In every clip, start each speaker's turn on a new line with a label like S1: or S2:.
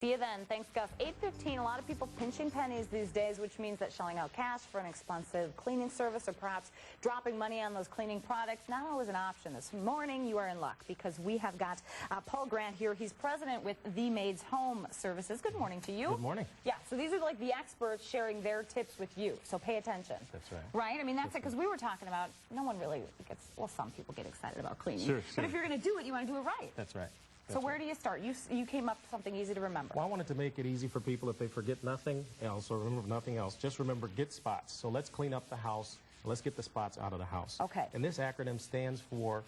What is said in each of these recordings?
S1: See you then. Thanks, Gus. 8:15, a lot of people pinching pennies these days, which means that shelling out cash for an expensive cleaning service or perhaps dropping money on those cleaning products, not always an option. This morning, you are in luck because we have got Paul Grant here. He's president with the Maids Home Services. Good morning to you.
S2: Good morning.
S1: Yeah, so these are like the experts sharing their tips with you, so pay attention.
S2: That's right.
S1: Right? I mean, that's it, because we were talking about, no one really gets, well, some people get excited about cleaning.
S2: Sure.
S1: But if you're going to do it, you want to do it right.
S2: That's right.
S1: So where do you start? You came up with something easy to remember.
S2: Well, I wanted to make it easy for people if they forget nothing else or remember nothing else. Just remember, get spots. So let's clean up the house. Let's get the spots out of the house.
S1: Okay.
S2: And this acronym stands for,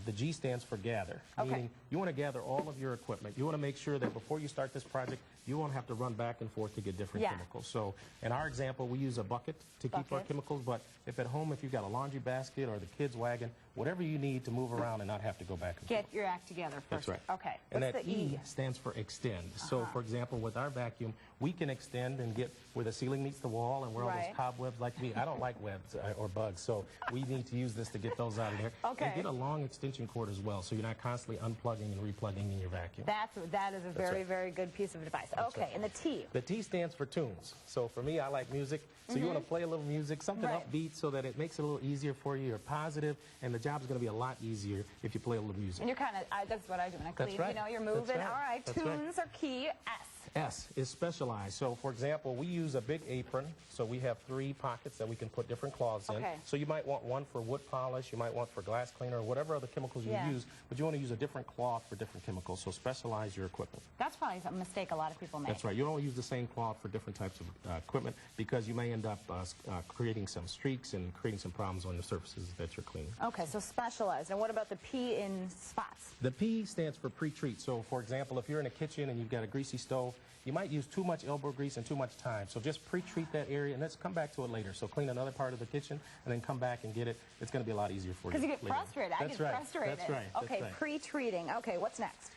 S2: the G stands for gather.
S1: Okay.
S2: Meaning you want to gather all of your equipment. You want to make sure that before you start this project, you won't have to run back and forth to get different chemicals. So in our example, we use a bucket to keep our chemicals. But if at home, if you've got a laundry basket or the kids' wagon, whatever you need to move around and not have to go back and forth.
S1: Get your act together first.
S2: That's right.
S1: Okay.
S2: And
S1: What's
S2: that
S1: the
S2: E stands for extend. So, for example, with our vacuum, we can extend and get where the ceiling meets the wall and where all those cobwebs like me. I don't like webs or bugs, so we need to use this to get those out of there.
S1: Okay.
S2: And get a long extension cord as well, so you're not constantly unplugging and replugging in your vacuum.
S1: That is a very, very good piece of advice. Okay, and the T?
S2: The T stands for tunes. So for me, I like music. So you want to play a little music, something upbeat, so that it makes it a little easier for you. You're positive, and the job is going to be a lot easier if you play a little music.
S1: And you're kind of, that's what I do when I clean.
S2: That's right.
S1: You know, you're moving.
S2: That's right.
S1: All right,
S2: That's
S1: tunes are key. S.
S2: S is specialized. So, for example, we use a big apron. So we have 3 pockets that we can put different cloths in.
S1: Okay.
S2: So you might want one for wood polish, you might want for glass cleaner, whatever other chemicals you use, but you want to use a different cloth for different chemicals. So specialize your equipment.
S1: That's probably a mistake a lot of people make.
S2: That's right. You don't use the same cloth for different types of equipment because you may end up creating some streaks and creating some problems on the surfaces that you're cleaning.
S1: Okay, so specialized. And what about the P in spots?
S2: The P stands for pre-treat. So, for example, if you're in a kitchen and you've got a greasy stove, you might use too much elbow grease and too much time. So just pre-treat that area, and let's come back to it later. So clean another part of the kitchen, and then come back and get it. It's going to be a lot easier for you.
S1: Because you get frustrated. I get frustrated.
S2: That's right.
S1: Okay, pre-treating. Okay, what's next?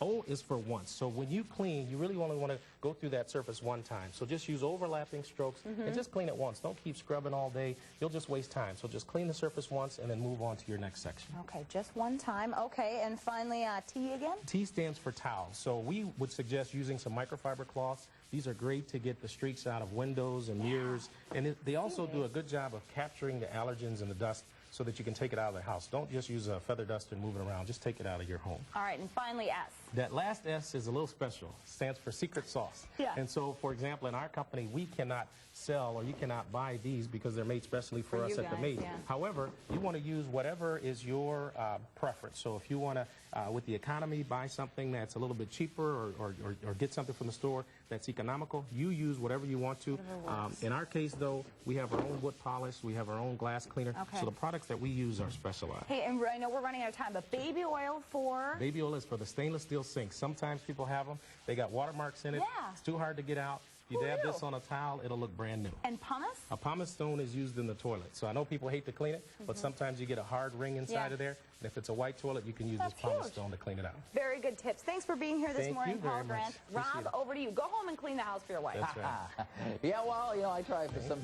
S2: O is for once. So when you clean, you really only want to go through that surface one time. So just use overlapping strokes and just clean it once. Don't keep scrubbing all day. You'll just waste time. So just clean the surface once and then move on to your next section.
S1: Okay, just one time. Okay, and finally, T again?
S2: T stands for towels. So we would suggest using some microfiber cloths. These are great to get the streaks out of windows and mirrors. And they also do a good job of capturing the allergens and the dust so that you can take it out of the house. Don't just use a feather duster and move it around. Just take it out of your home.
S1: All right, and finally, S.
S2: That last S is a little special. It stands for secret sauce.
S1: Yeah.
S2: And so, for example, in our company, we cannot sell or you cannot buy these because they're made specially for us at the Maids.
S1: Yeah.
S2: However, you want to use whatever is your preference. So if you want to, with the economy, buy something that's a little bit cheaper or get something from the store that's economical, you use whatever you want to. In our case, though, we have our own wood polish, we have our own glass cleaner.
S1: Okay.
S2: So the products that we use are specialized.
S1: Hey, and I know we're running out of time, but baby oil for?
S2: Baby oil is for the stainless steel sinks. Sometimes people have them. They got watermarks in it.
S1: Yeah.
S2: It's too hard to get out. You dab this on a towel, it'll look brand new.
S1: And pumice?
S2: A pumice stone is used in the toilet. So I know people hate to clean it, but sometimes you get a hard ring inside of there. And if it's a white toilet, you can use this pumice stone to clean it out.
S1: Very good tips. Thanks for being here this morning, Paul Grant. Rob, over to you. Go home and clean the house for your wife.
S2: That's right.
S3: Yeah, well, you know, I try for some